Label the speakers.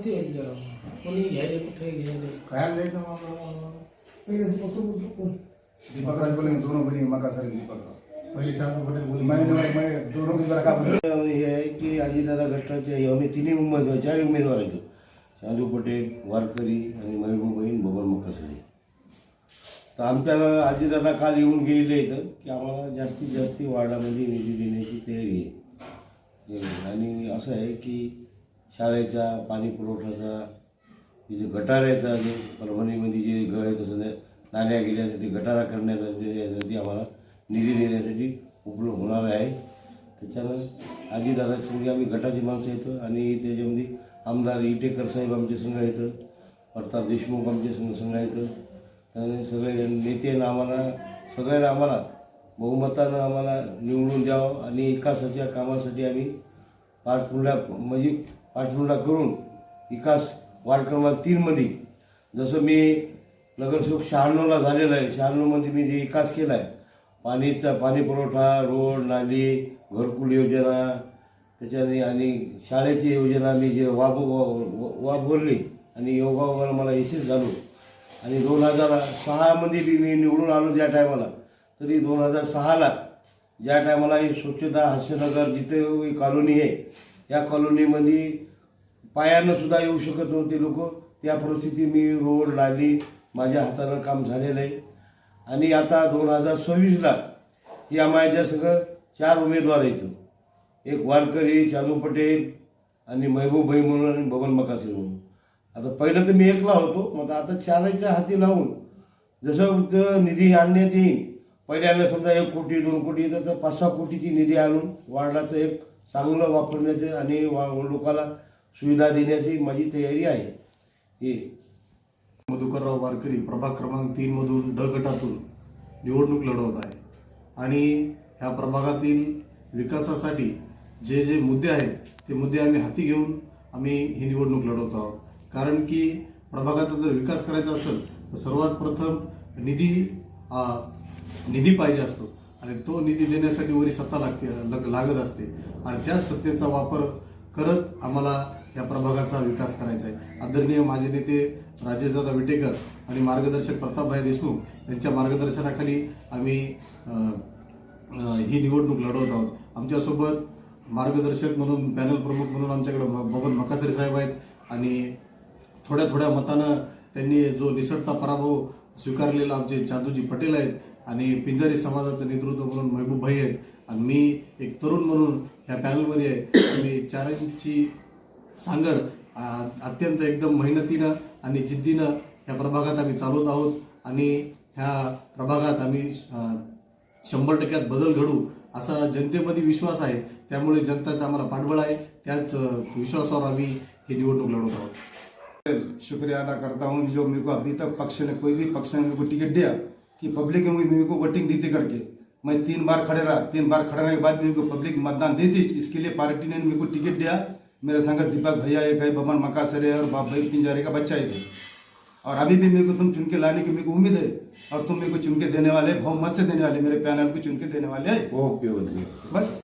Speaker 1: माहिती आहे का? कोणी घ्यायले कुठे घ्यायले
Speaker 2: काय द्यायचं मला दीपक राज बोले दोनों बनी मका सर दीपक
Speaker 3: पहिले चांदू पटेल बोली
Speaker 2: मैं दोनों की जरा का
Speaker 4: हे आहे की अजितदादा गटाचे आम्ही तिन्ही उमेदवार 4 उमेदवार आहेत. चांदू पटेल, वारकरी आणि महबूबाईन बबन मक्कासरे. तर आमच्याला अजितदादा काल येऊन गेलेले आहेत की आम्हाला जास्तीत जास्त वार्डामध्ये निधी देण्याची तयारी आहे. आणि असं आहे की शाळेचा पाणी पुरवठ्याचा जे गटाराचा जे परभणीमध्ये जे आहे तसं नाल्या गेल्या ते गटारा करण्यासाठी आम्हाला निधी देण्यासाठी उपलब्ध होणार आहे. त्याच्यानं अजितदादा संघ आम्ही गटाची माणसं येतं आणि त्याच्यामध्ये आमदार इटेकर साहेब आमचे संघ येतं, प्रताप देशमुख आमचे संघ येतं. आणि सगळे नेत्यांना सगळ्यांना आम्हाला बहुमतानं आम्हाला निवडून द्यावं आणि विकासाच्या कामासाठी आम्ही पाठपुरावा करून विकास वार्ड क्रमांक 3मध्ये जसं मी नगरसेवक 96ला झालेला आहे, 96मध्ये मी जे विकास केला आहे पाणी पुरवठा, रोड, नाली, घरकुल योजना त्याच्याने आणि शाळेची योजना मी जे वापरली आणि योगायोगाला मला यशस्वी झालो. आणि 2006मध्ये बी मी निवडून आलो ज्या टायमाला, तरी 2006ला ज्या टायमाला ही स्वच्छता हास्यनगर जिथे कॉलनी आहे या कॉलनीमध्ये पायानं सुद्धा येऊ शकत नव्हते लोक. त्या परिस्थिती मी रोड नाली माझ्या हातानं काम झालेलं आहे. आणि आता 2026ला या माझ्या सगळं 4 उमेदवार आहेत. एक वारकरी, चांदू पटेल आणि महबूबाई म्हणून आणि बबन मक्कासरे म्हणून. आता पहिलं तर मी एकला होतो, मग आता 4च्या हाती लावून जसं निधी आणण्यात येईल पहिल्यांदा समजा 1 कोटी 2 कोटी तर 5-6 कोटीची निधी आणून वार्डाचं एक चांगलं वापरण्याचं आणि लोकांना सुविधा देण्याची माझी तयारी आहे. हे
Speaker 3: मधुकरराव वारकरी प्रभाग क्रमांक 3 मधून ड गटातून निवडणूक लढवत आहे. आणि ह्या प्रभागातील विकासासाठी जे जे मुद्दे आहेत ते मुद्दे आम्ही हाती घेऊन आम्ही ही निवडणूक लढवत आहोत. कारण की प्रभागाचा जर विकास करायचा असेल तर सर्वात प्रथम निधी पाहिजे असतो आणि तो निधी देण्यासाठी वरी सत्ता लागत असते. आणि त्या सत्तेचा वापर करत आम्हाला या प्रभागाचा विकास करायचा आहे. आदरणीय माझे नेते राजेशदादा विटेकर आणि मार्गदर्शक प्रतापभाई देशमुख यांच्या मार्गदर्शनाखाली आम्ही ही निवडणूक लढवत आहोत. आमच्यासोबत मार्गदर्शक म्हणून पॅनल प्रमुख म्हणून आमच्याकडे बबन मक्कासरे साहेब आहेत आणि थोड्या मतानं त्यांनी जो निसटता पराभव स्वीकारलेला आमचे चांदूजी पटेल आहेत आणि पिंजारी समाजाचं नेतृत्व म्हणून महबूबभाई आहेत आणि मी एक तरुण म्हणून ह्या पॅनलमध्ये आहे. आम्ही 4ची सांगड अत्यंत एकदम मेहनतीनं आणि जिद्दीनं ह्या प्रभागात आम्ही चालवत आहोत आणि ह्या प्रभागात आम्ही 100% बदल घडू असा जनतेमध्ये विश्वास आहे. त्यामुळे जनताचा आम्हाला पाठबळ आहे. त्याच विश्वासावर आम्ही ही निवडणूक लढवत आहोत.
Speaker 2: शुक्रिया अदा करता हूँ जो मेरे को अभी तक पक्ष ने कोई भी पक्ष ने मेरे को टिकट दिया कि पब्लिक में मेरे को वोटिंग देती करके मैं 3 बार खड़े रहा. 3 बार खड़े रहने के बाद मेरे को पब्लिक मतदान देती. इसके लिए पार्टी ने मेरे को टिकट दिया. मेरे संग दीपक भैया एक है, बबन मक्कासरे और भाई पिंजारे का बच्चा एक है. और अभी भी मेरे को तुम चुन के लाने की मेरे को उम्मीद है और तुम मेरे को चुन के देने वाले, बहुत मत से देने वाले, मेरे पैनल को चुन के देने वाले हैं.
Speaker 4: ओके
Speaker 2: बस.